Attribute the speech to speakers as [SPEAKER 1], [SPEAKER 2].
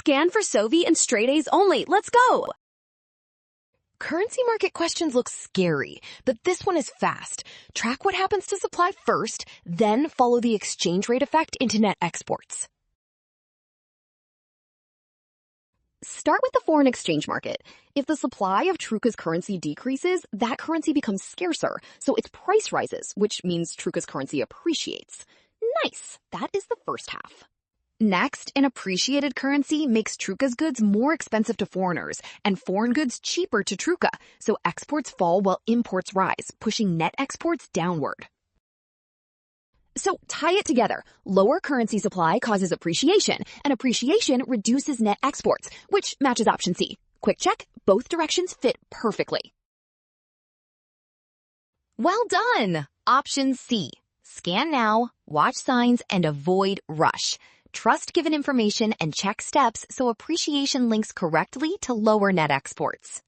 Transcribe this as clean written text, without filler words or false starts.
[SPEAKER 1] Scan for Sovi and straight A's only. Let's go! Currency market questions look scary, but this one is fast. Track what happens to supply first, then follow the exchange rate effect into net exports. Start with the foreign exchange market. If the supply of Truca's currency decreases, that currency becomes scarcer, so its price rises, which means Truca's currency appreciates. Nice! That is the first half. Next, an appreciated currency makes Truca's goods more expensive to foreigners and foreign goods cheaper to Truca, so exports fall while imports rise, pushing net exports downward. So tie it together. Lower currency supply causes appreciation, and appreciation reduces net exports, which matches option C. Quick check, both directions fit perfectly. Well done! Option C. Scan now, watch signs, and avoid rush. Trust given information and check steps so appreciation links correctly to lower net exports.